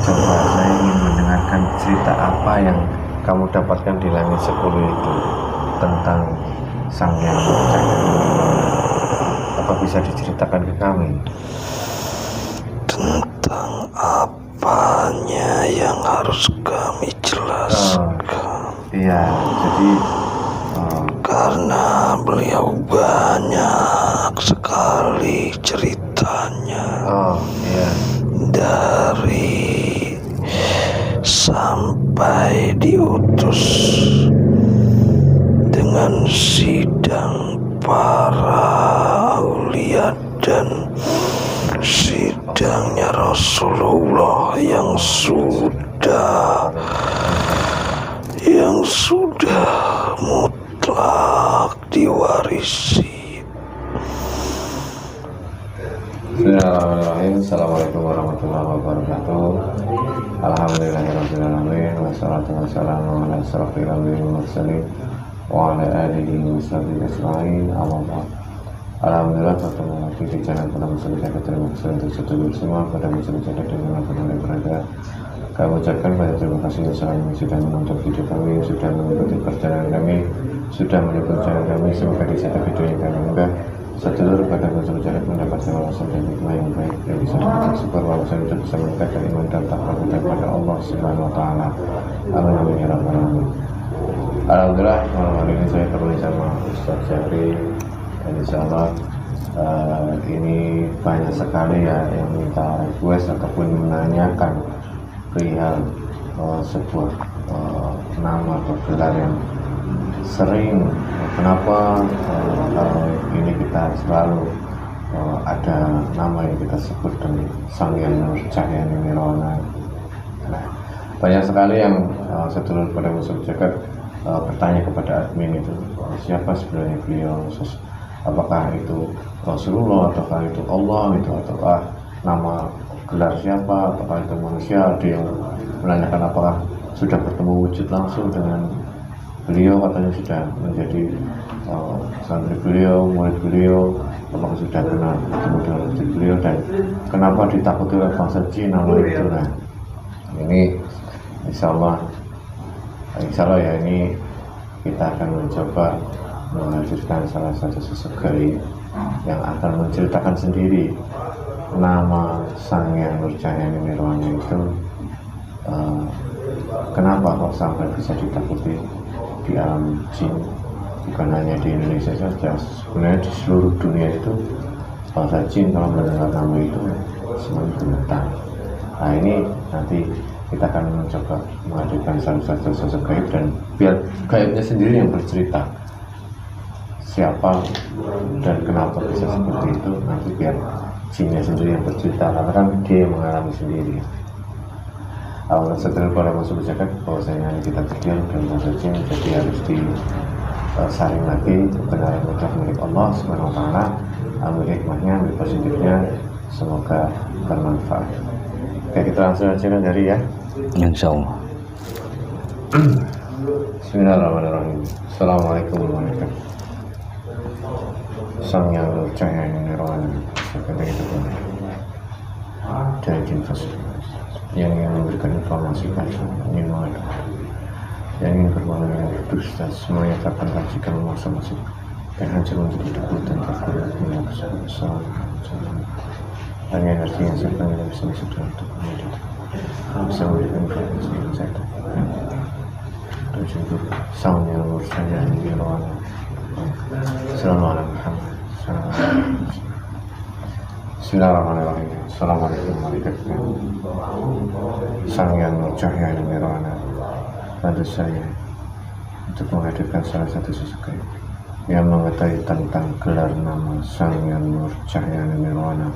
Coba saya ingin mendengarkan cerita apa yang kamu dapatkan di langit 10 itu tentang Sang Yang Cahaya. Apa bisa diceritakan ke kami? Tentang apanya yang harus kami jelaskan? Iya, jadi karena beliau banyak sekali ceritanya. Iya. Dari sampai diutus dengan sidang para aulia dan sidangnya Rasulullah yang sudah mutlak diwarisi. Bismillahirrahmanirrahim. Assalamualaikum warahmatullahi wabarakatuh. Alhamdulillahirrahmanirrahim. Wassalatu wassalamu ala asyrafil anbiya'i wal mursalin wa ala alihi wa sahbihi ajma'in. Alhamdulillah, bertemu lagi di channel pada musuh jaga. Terima kasih untuk sedulur semua pada musuh jaga dimanapun Anda berada. Kami ucapkan banyak terima kasih yang sudah menonton video kami, sudah mengikuti perjalanan kami, sudah mendukung channel kami. Semoga di setiap video yang kami unggah sedulur pada musuh jaga mendapatkan wawasan dan hikmah yang baik yang bisa kita syukur wawasan itu bisa meningkatkan iman dan takwa kita kepada Allah Subhanahu wa taala. Amin amin ya rabbal alamin. Alhamdulillah, malam hari ini saya ketemu sama Ustaz Jafri. Dan insyaallah ini banyak sekali ya yang minta request ataupun menanyakan perihal sebuah nama atau gelar yang sering kenapa ini kita selalu ada nama yang kita sebut dengan Sang Yang Nur Cahaya Nirwana. Nah, banyak sekali yang sedulur pada musuh jagat bertanya kepada admin itu, siapa sebenarnya beliau, apakah itu Rasulullah ataukah itu Allah itu, ataukah nama gelar siapa, apakah itu manusia. Ada yang menanyakan apakah sudah bertemu wujud langsung dengan beliau, katanya sudah menjadi santri beliau, murid beliau, apakah sudah pernah bertemu dengan wujud beliau, dan kenapa ditakuti oleh bangsa jin nama itu. Nah, ini insyaallah ya, ini kita akan mencoba menghadirkan salah satu sosok gaib yang akan menceritakan sendiri nama Sang Yang Nur Cahaya Nirwana itu, kenapa kok sampai bisa ditakuti di alam jin. Bukan hanya di Indonesia saja, sebenarnya di seluruh dunia itu bangsa jin kalau mendengar nama itu semuanya gemetar. Nah, ini nanti kita akan mencoba menghadirkan salah satu sosok gaib, dan biar gaibnya sendiri yang bercerita siapa dan kenapa bisa seperti itu. Nanti biar jinnya sendiri yang bercerita, karena kan dia yang mengalami sendiri. Awal setelah para masuk zakat bahwasanya kita kecil dan masa jin, jadi harus disaring lagi kebenaran mutlak milik Allah Subhanahu wa taala. Ambil hikmahnya, ambil positifnya, semoga bermanfaat. Oke, kita langsung aja kan dari ya. Insyaallah. Bismillahirrahmanirrahim. Assalamualaikum warahmatullahi wabarakatuh. Sang Yang Nur Cahaya Nirwana, seperti itu pun dari jin fasik yang ingin memberikan informasi palsu, ingin mengadu, yang ingin berbohong, yang berdusta, semuanya akan jika memaksa masuk dan hancur menjadi debu dan terkulit minyak salam. Hanya energi yang serta tidak bisa masuk dalam tubuhnya, bisa memberikan informasi yang saya tujuh Sang Yang Nur Cahaya Nirwana. Assalamualaikum. Bismillahirrahmanirrahim. Assalamualaikum warahmatullahi wabarakatuh. Sang Yang Nur Cahaya Nirwana, bantu saya untuk menghadirkan salah satu sosok gaib yang mengetahui tentang gelar nama Sang Yang Nur Cahaya Nirwana,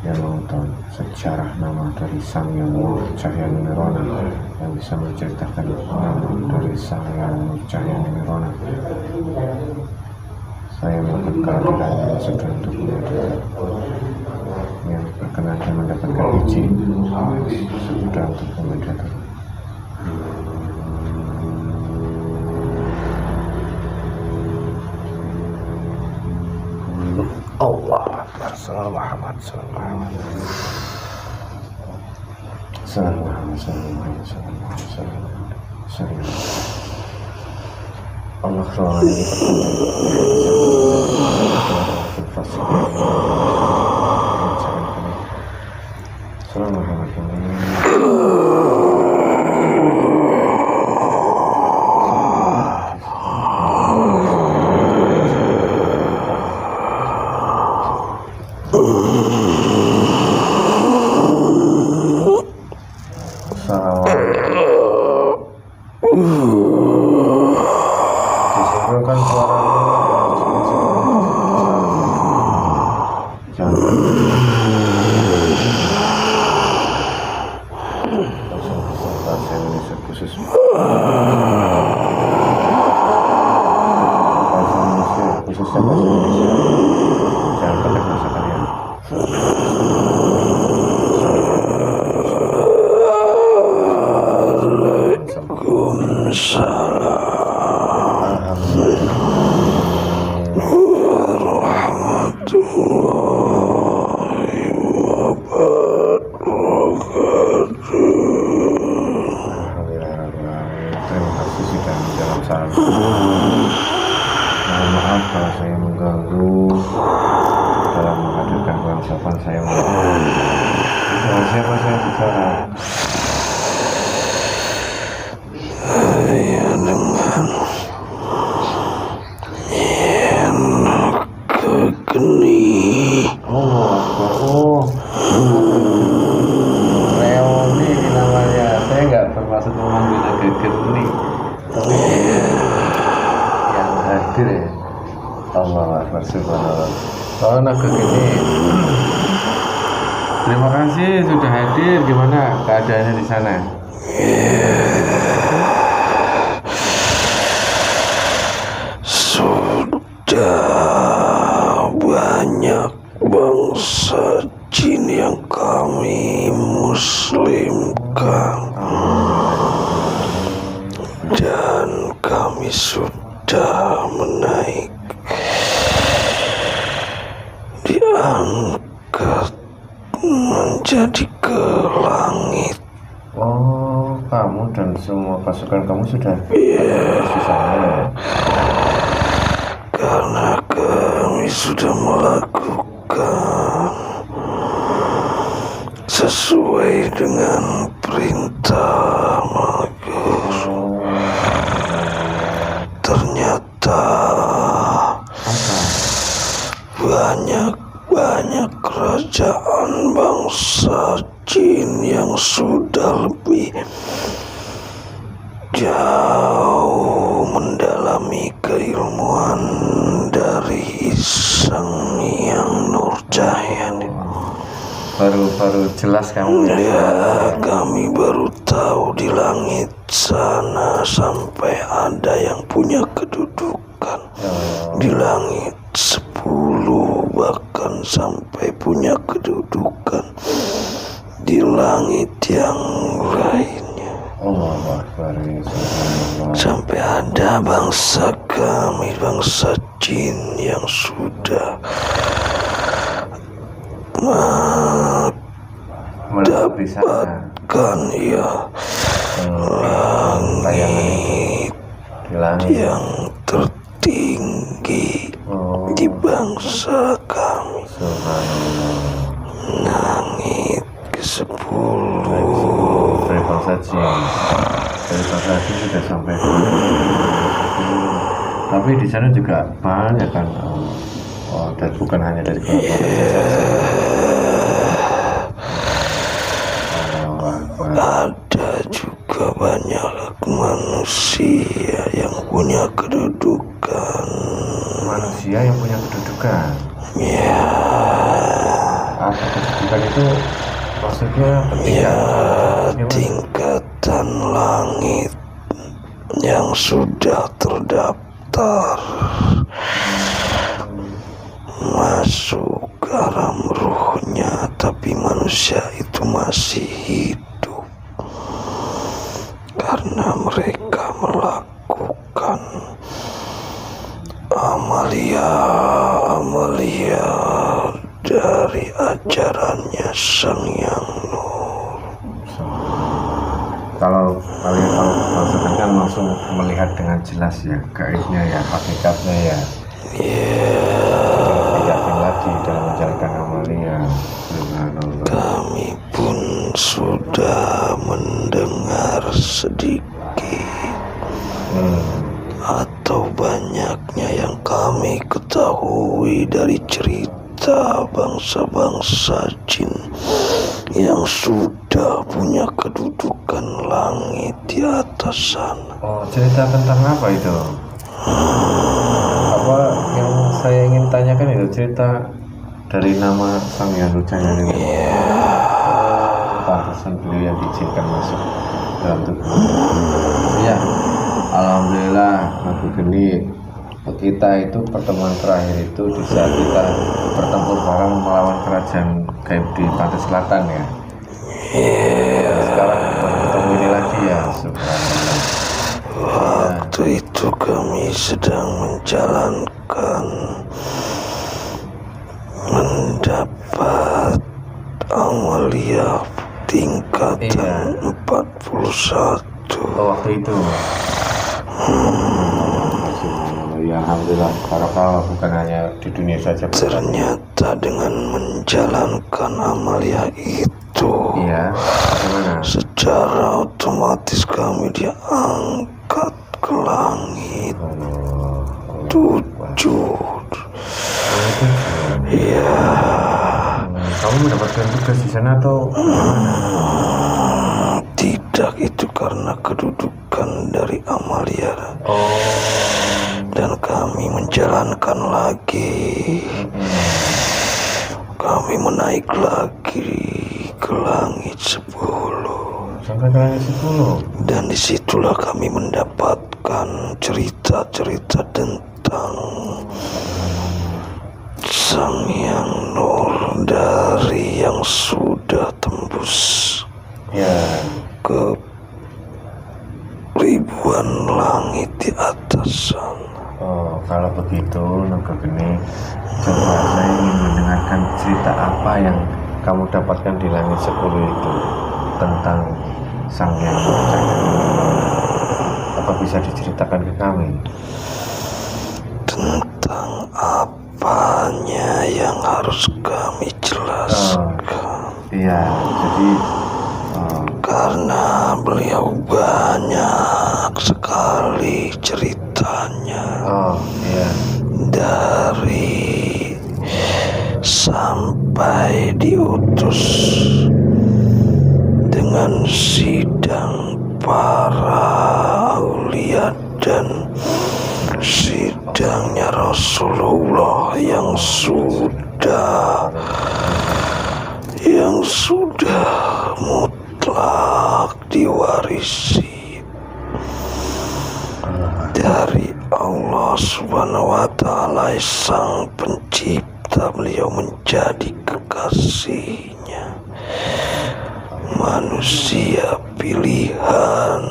yang mengetahui sejarah nama dari Sang Yang Nur Cahaya Nirwana, yang bisa menceritakan nama dari Sang Yang Nur Cahaya Nirwana. Saya melakukan kehadiran yang sudah untuk menghadirkan yang berkenan dan mendapatkan izin sudah untuk menghadirkan. Allah Akbar. Sallallahu Muhammad sallallahu alaihi wasallam. Allah ruangan ini disimpulkan khusus khususnya bahasa Indonesia, jangan pakai bahasa kalian. Terima kasih sudah menjawab salam. Mohon maaf kalau saya mengganggu dalam menghadirkan ucapan saya. Dengan siapa saya bicara? Saya dengan Enak Kegeni. Reoni namanya. Saya nggak bermaksud memanggil Naga Geni, tapi yang hadir ya. Allah Akbar, subhanallah. Oh, Naga Geni, terima kasih sudah hadir. Gimana keadaannya di sana? Sudah banyak bangsa jin yang kami muslimkan, dan kami sudah menaik, diangkat menjadi ke langit. Oh, kamu dan semua pasukan kamu sudah di sana. Karena kami sudah melakukan sesuai dengan perintah Magus. Ternyata banyak kerajaan bangsa jin yang sudah lebih jauh mendalami keilmuan dari Sang Hyang Nurjaya. Baru jelas kamu ya. Kami baru tahu di langit sana sampai ada yang punya kedudukan di langit 10, bahkan sampai punya kedudukan di langit yang lainnya. Allah Akbar, Sampai ada bangsa kami, bangsa jin yang sudah mendapatkan langit yang tertinggi di bangsa kami, langit ke-10. dari bangsa jin sudah sampai. Tapi di sana juga banyak kan, dan bukan hanya dari ada juga banyak manusia yang punya kedudukan. Manusia yang punya kedudukan. Ya. Apa kedudukan itu maksudnya? Tingkatan langit yang sudah terdaftar masuk ke alam ruhnya, tapi manusia itu masih hidup karena mereka melakukan amalia dari ajarannya Sang Hyang Nur. Kalau kalian tahu maksudnya kan langsung melihat dengan jelas ya gaibnya ya, hakikatnya ya. Tidak yakin lagi dalam menjalankan amalia. Kami pun sudah mendengar sedikit atau banyaknya yang kami ketahui dari cerita bangsa-bangsa jin yang sudah punya kedudukan langit di atas sana. Oh, cerita tentang apa itu? Apa yang saya ingin tanyakan itu cerita dari nama Sang Hyang Rujaya itu. Pantesan beliau yang diizinkan masuk dalam tubuh. Ya, alhamdulillah Nabi Geni, kita itu pertemuan terakhir itu di saat kita bertempur bareng melawan kerajaan gaib di pantai selatan ya. Sekarang ketemu ini lagi ya, subhanallah. Waktu itu kami sedang mendapat amalia tingkatan 41. Waktu itu ya alhamdulillah, karena bukan hanya di dunia saja. Ternyata dengan menjalankan amalia itu, iya, bagaimana? Secara otomatis kami diangkat ke langit 7. Iya. Kamu mendapatkan tugas di sana atau Tidak, itu karena kedudukan dari amalia. Dan kami menjalankan lagi. Kami menaik lagi ke langit 10. Sampai ke langit 10. Dan disitulah kami mendapatkan cerita-cerita tentang Sang Hyang Nur dari yang sudah tembus ke ribuan langit di atas sana. Kalau begitu Naga Geni, coba saya ingin mendengarkan cerita apa yang kamu dapatkan di langit 10 itu tentang Sang Hyang Rujaya. Apa bisa diceritakan ke kami? Tentang apanya yang harus kami jelaskan? Iya, jadi karena beliau banyak sekali ceritanya. Iya. Dari sampai diutus dengan sidang para aulia dan sidangnya Rasulullah yang sudah mutlak diwarisi dari Allah Subhanahu wa Ta'ala, Sang Pencipta. Beliau menjadi kekasihnya, manusia pilihan.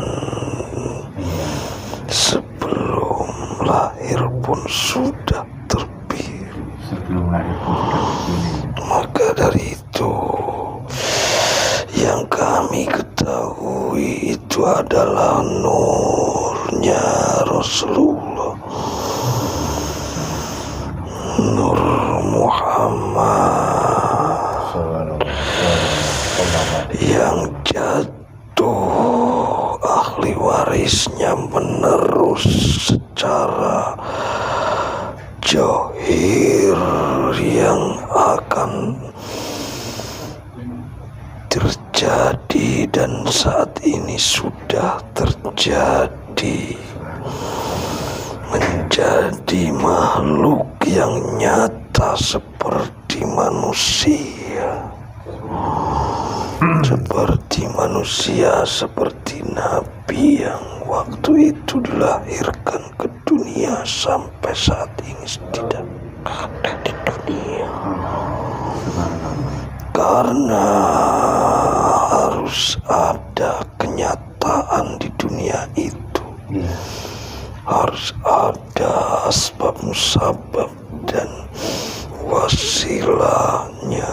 Sebelum lahir pun sudah terpilih. Maka dari itu, yang kami ketahui itu adalah nurnya Rasulullah, Nur Muhammad, yang jatuh ahli warisnya menerus secara johir yang akan terjadi dan saat ini sudah terjadi, menjadi makhluk yang nyata seperti manusia, seperti Nabi yang waktu itu dilahirkan ke dunia sampai saat ini tidak ada di dunia. Karena harus ada kenyataan di dunia itu, harus ada asbab musabab dan wasilahnya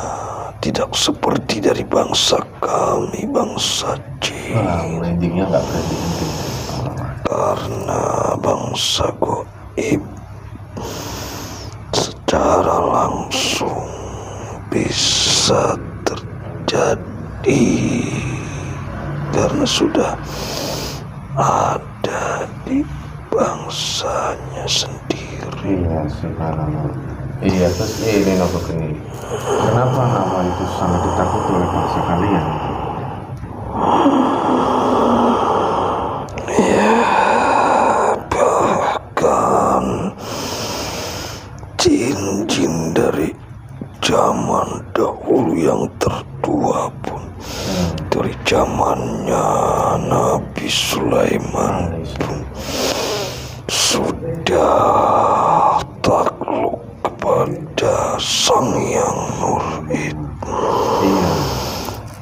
tidak seperti dari bangsa kami, bangsa jin. Endingnya nggak berhenti-henti. Karena bangsa goib secara langsung bisa terjadi karena sudah ada di bangsanya sendiri. Iya sih, karena iya. Terus ini nopo gini, kenapa nama itu sangat ditakuti oleh bangsa kalian? Ya, bahkan jin-jin dari zaman dahulu yang tertua pun, dari zamannya Nabi Sulaiman pun sudah takluk kepada Sang Hyang Nur itu. Iya.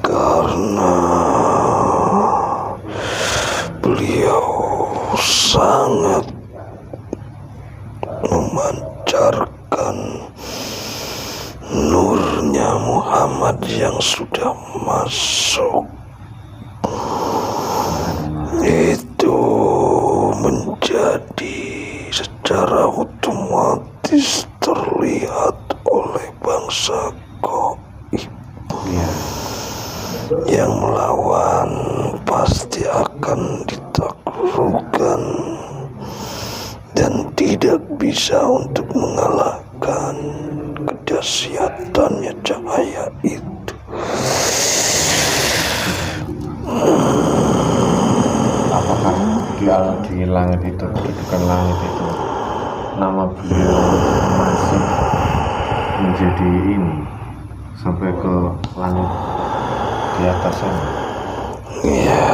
Karena beliau sangat memancarkan nurnya Muhammad yang sudah masuk. Itu menjadi secara otomatis terlihat oleh bangsa goib. Iya. Yang melawan pasti akan ditaklukkan dan tidak bisa untuk mengalahkan kedahsyatannya cahaya itu. Apakah di langit itu, kedudukan langit itu, nama beliau masih menjadi ini sampai ke langit di atas sana? Ya,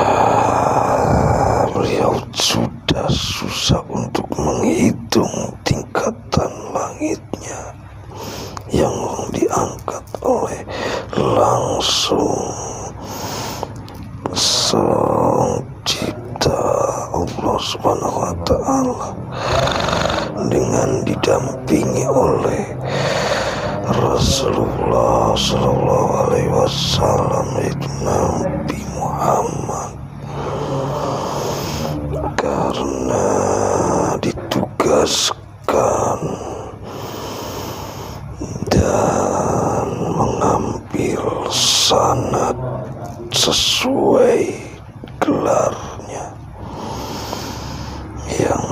beliau sudah susah untuk menghitung tingkatan langitnya yang diangkat oleh langsung Sang Cipta Allah Subhanahu wa Ta'ala, dengan didampingi oleh Rasulullah Sallallahu Alaihi Wasallam, yaitu Nabi Muhammad, karena ditugaskan dan mengambil sanad sesuai gelarnya yang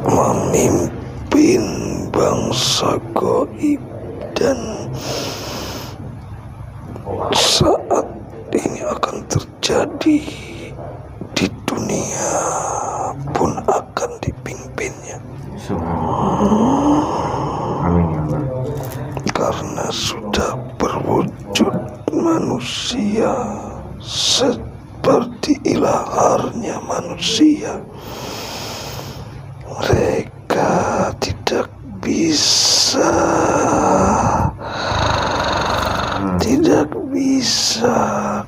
memimpin bangsa goib. Dan saat ini akan terjadi di dunia pun akan dipimpinnya. Amin ya Allah. Karena sudah berwujud manusia seperti ilaharnya manusia, mereka tidak bisa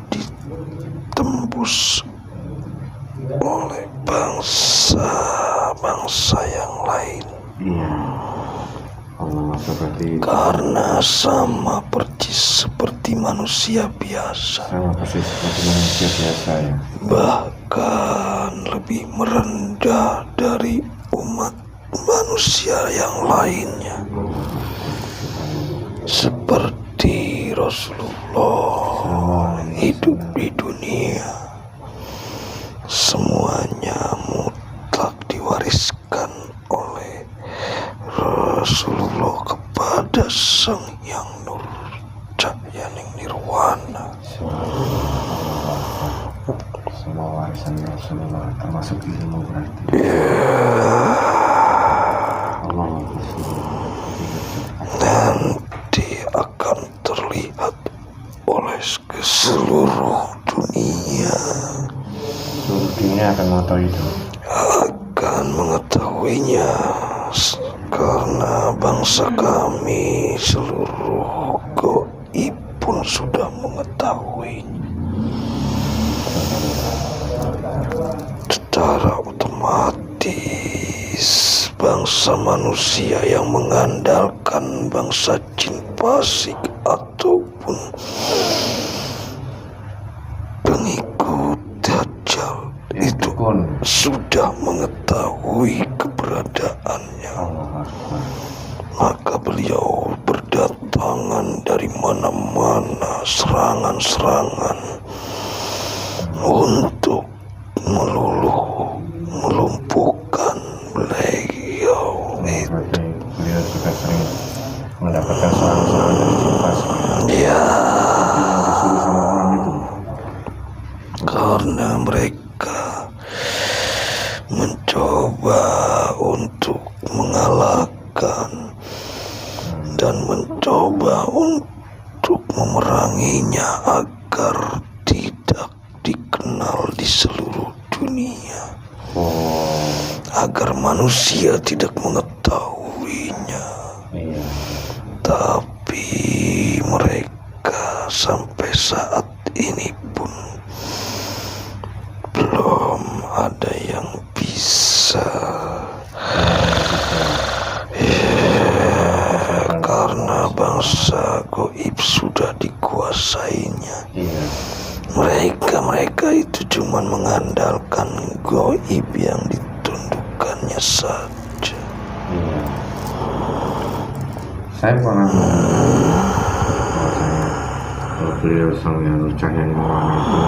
ditembus oleh bangsa yang lain. Iya. Allah seperti Karena sama persis seperti manusia biasa, sama persis seperti manusia biasa ya. bahkan lebih merendah dari umat manusia yang lainnya, seperti Rasulullah hidup di dunia. Semuanya mutlak diwariskan oleh Rasulullah kepada Sang Hyang Nur Cahyaning Nirwana. Semua warisan Rasulullah termasuk ilmu berarti. Allah Nanti akan terlihat oleh seluruh dunia, seluruh dunia akan mengetahui itu. akan mengetahuinya, karena bangsa kami seluruh goib pun sudah mengetahuinya. Secara otomatis bangsa bangsa manusia yang mengandalkan bangsa jin fasik ataupun pengikut Dajjal itu sudah mengetahui keberadaannya, maka beliau berdatangan dari mana-mana serangan-serangan untuk melumpuhkan beliau. Beliau juga sering mendapatkan serangan-serangan dari jin fasik. Ya, Yang disuruh sama orang itu. karena mereka mencoba untuk mengalahkan dan mencoba untuk memeranginya agar tidak dikenal di seluruh dunia, agar manusia tidak mengetahuinya. Tapi mereka sampai saat ini pun belum ada yang bisa, karena bangsa goib sudah dikuasainya. Mereka itu cuma mengandalkan goib yang ditundukkannya saja. Saya pernah kalau beliau sang yang Cahyani Maulana itu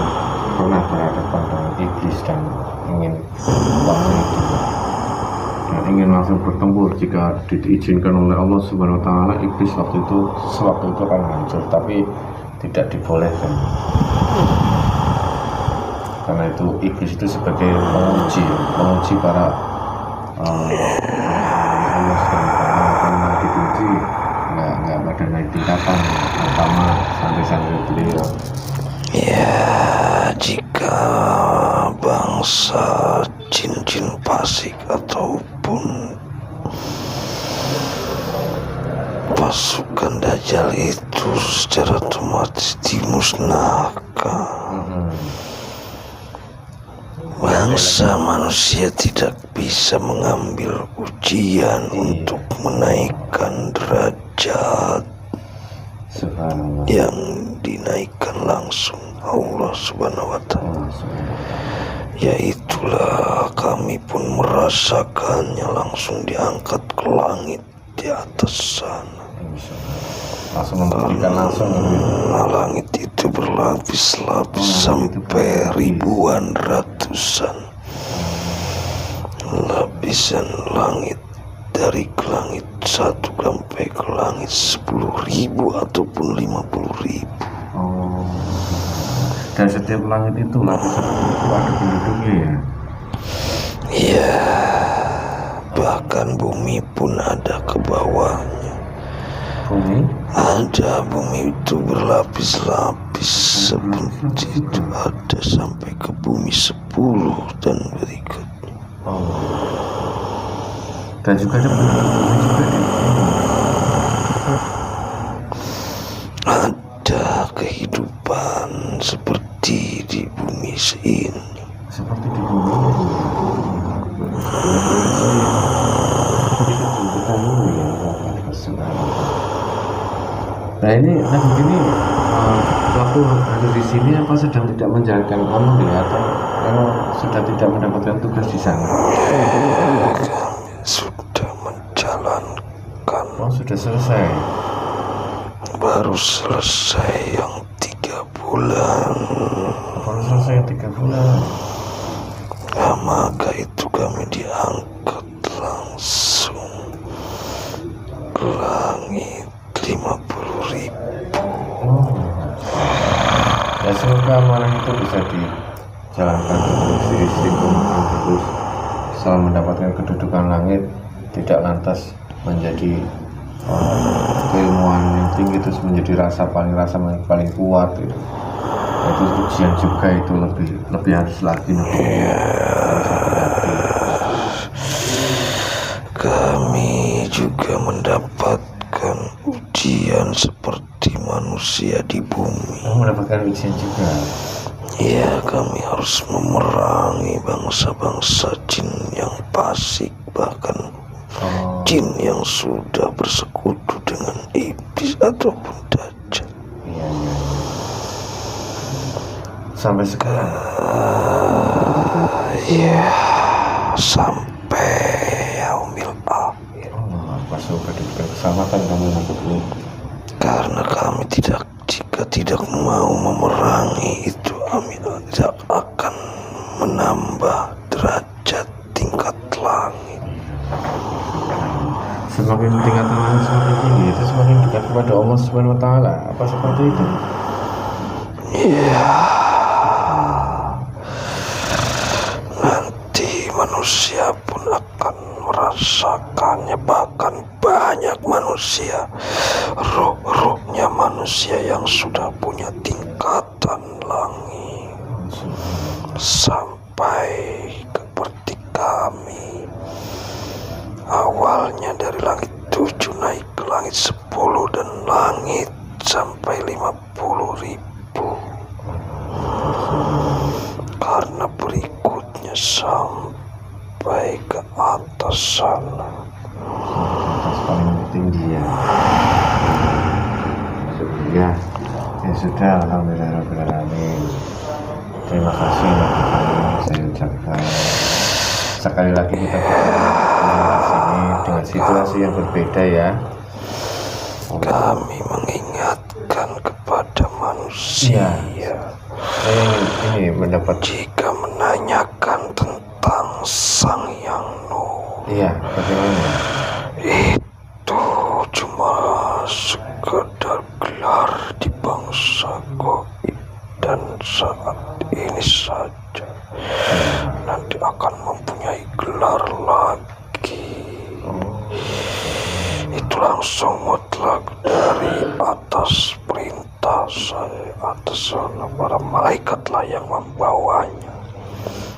pernah berhadapan dengan iblis dan ingin waktu itu dan ingin langsung bertempur. Jika diizinkan oleh Allah Subhanahu Wa Taala, iblis sewaktu itu akan hancur, tapi tidak dibolehkan karena itu iblis itu sebagai penguji para Allah karena diuji nggak pada naik tingkatan pertama sampai beliau. Ya, jika bangsa jin-jin fasik ataupun pasukan Dajjal itu secara otomatis dimusnahkan, bangsa manusia tidak bisa mengambil ujian untuk menaikkan derajat yang dinaikkan langsung Allah Subhanahu Wa Taala. Yaitulah kami pun merasakannya langsung diangkat ke langit di atas sana. Langsung membuktikan langsung. Langit itu berlapis-lapis sampai ribuan, ratusan lapisan langit, dari langit 1 sampai ke langit 10.000 ataupun 50.000. Dan setiap langit itu lapisan itu ada penduduknya ya? Iya, bahkan bumi pun ada ke bawahnya. Bumi itu berlapis-lapis seperti itu, ada sampai ke bumi 10 dan berikutnya. Dan juga ada penduduk juga ya? Ada kehidupan seperti di bumi ini. Seperti di bumi. Nah ini begini, waktu ada di sini apa sedang tidak menjalankan amal ya, atau memang sudah tidak mendapatkan tugas di sana? Sudah menjalankan. Sudah selesai. Baru selesai yang 3 bulan. Baru selesai yang 3 bulan. Nah, maka itu kami diangkat langsung ke langit 50.000. Ya semoga amanah itu bisa dijalankan istri-istri terus setelah mendapatkan kedudukan langit tidak lantas menjadi keilmuan yang tinggi terus menjadi rasa paling kuat gitu. Itu ujian juga, itu lebih harus lagi harus hati-hati. Kami juga mendapatkan ujian seperti manusia di bumi. Mendapatkan ujian juga. Ya, kami harus memerangi bangsa-bangsa jin yang fasik, bahkan jin yang sudah bersekutu dengan iblis ataupun dajjal. Iya. Sampai sekarang. Ya, sampai yaumil akhir. Pas sudah diberikan keselamatan kamu untuk ini. Karena kami jika tidak mau memerangi itu, kami tidak akan menambah derajat tingkat langit. Semakin tingkatan langit semakin tinggi, itu semakin dekat kepada Allah Subhanahu Wa Taala. Apa seperti itu? Iya. Nanti manusia pun akan merasakannya, bahkan banyak manusia, roh-rohnya manusia yang sudah punya tingkatan langit, sampai seperti kami. Awalnya dari langit 7 naik ke langit 10 dan langit sampai 50.000. Karena berikutnya sampai ke atas sana. Atas paling tinggi ya. Ya sudah, alhamdulillahirobbilalamin. Terima kasih saya ucapkan. Sekali lagi kita bertemu di sini dengan situasi yang berbeda ya. Kami mengingatkan kepada manusia. Ini mendapat Jika menanyakan tentang Sang Yang Nur, iya, bagaimana? itu cuma sekedar gelar di bangsa goib dan saat ini saja. Nanti akan mempunyai gelar lagi. Itu langsung mutlak dari atas perintah saya, atas sana para malaikatlah yang membawanya.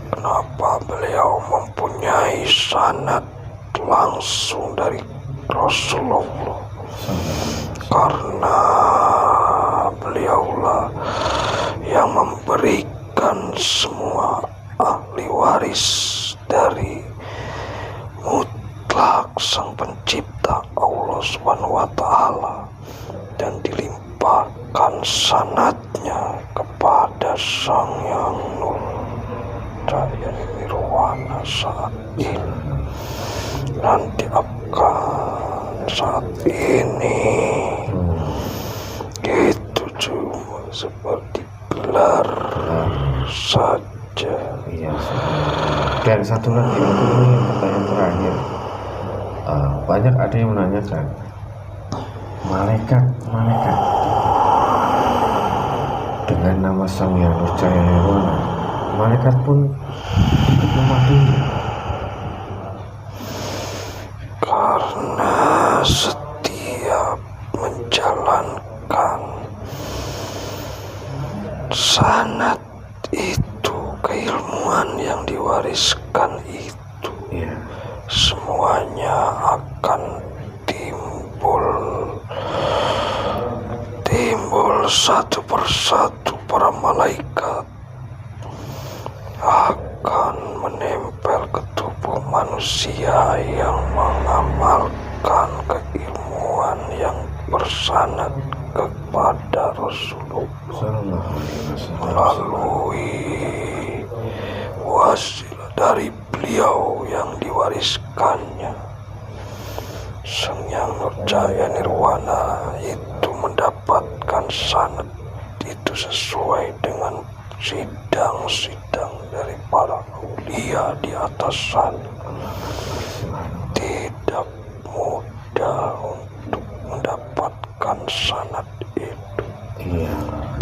Kenapa beliau mempunyai sanad langsung dari Rasulullah? Karena beliaulah yang memberikan semua ahli waris dari mutlak Sang Pencipta Allah Subhanahu wa Ta'ala, dan dilimpahkan sanadnya kepada Sang Yang Nur Cahaya Nirwana saat ini. Nanti akan saat ini itu cuma seperti gelar saja. Iya. Dan satu lagi, untuk ini pertanyaan terakhir. Banyak ada yang menanyakan malaikat dengan nama Sang Yang Nur Cahaya Nirwana, malaikat pun mematuhi. Karena setiap menjalankan sanad itu, keilmuan yang diwariskan itu, semuanya akan timbul satu persatu. Para malaikat akan menempel ke tubuh manusia yang mengamalkan keilmuan yang bersanad kepada Rasulullah melalui wasilah dari beliau yang diwariskannya. Sang Yang Nur Cahaya Nirwana itu mendapatkan sanad itu sesuai dengan sidang-sidang dari para aulia di atas sana. Tidak mudah untuk mendapatkan sanad itu.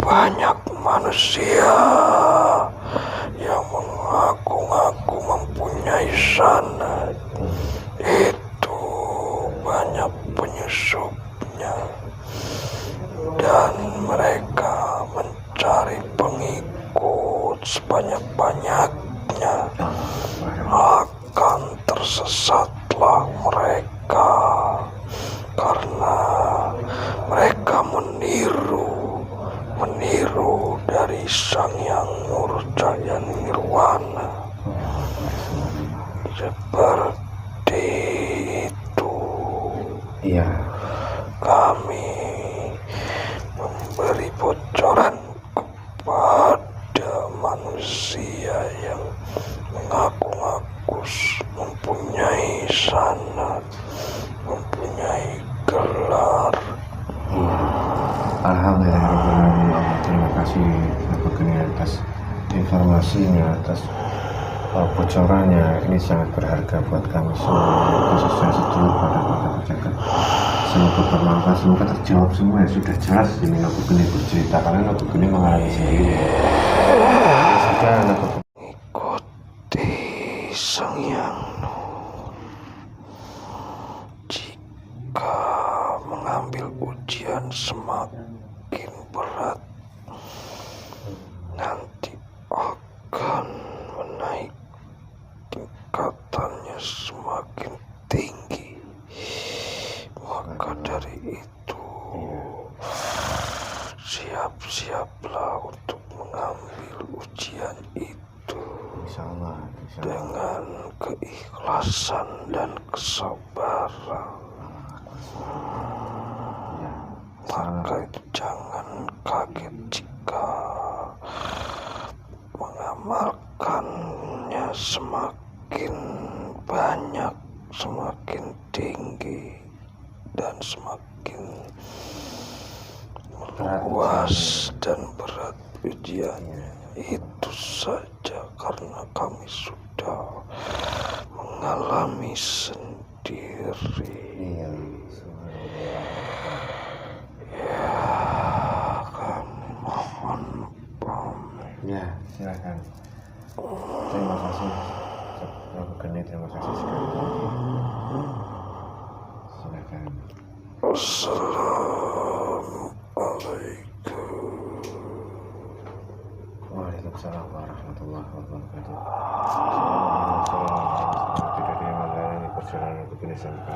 Banyak manusia yang mengaku-ngaku mempunyai sanad itu, banyak penyusupnya, dan mereka mencari pengikut sebanyak-banyaknya. Akan tersesatlah mereka karena mereka meniru dari Sang Yang Nur Cahaya Nirwana. Seperti Iya. Kami memberi bocoran kepada manusia yang mengaku-ngaku mempunyai sanad, mempunyai gelar. Alhamdulillah, terima kasih Bapak Geni atas informasinya, atas bocorannya. Ini sangat berharga buat kami semua, khususnya sedulur pada Bapak Pejagat. Semoga bermanfaat, semoga terjawab semua. Ya sudah jelas ini Bapak Geni bercerita karena Bapak Geni mengalami sendiri. Sudah Bapak Ikuti Sang Hyang Nur. Jika mengambil ujian semakin berat, nanti akan menaik tingkatannya semakin tinggi. Maka dari itu, siap-siaplah untuk mengambil ujian itu dengan keikhlasan dan kesabaran. Maka itu jangan kaget jika mengamalkannya semakin banyak, semakin tinggi, dan semakin luas dan berat ujiannya. Itu saja karena kami sudah mengalami sendiri. Ya, kami mohon pamit. Ya, silakan. Terima kasih Bapak Geni, terima kasih sekali. Silakan. Assalamualaikum. Waalaikumsalam warahmatullahi wabarakatuh. Assalamualaikum. Tidak dimaklumi perjalanan Bapak Geni sampai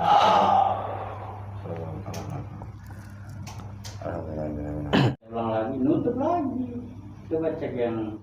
Ulang lagi, nutup lagi. Coba cek yang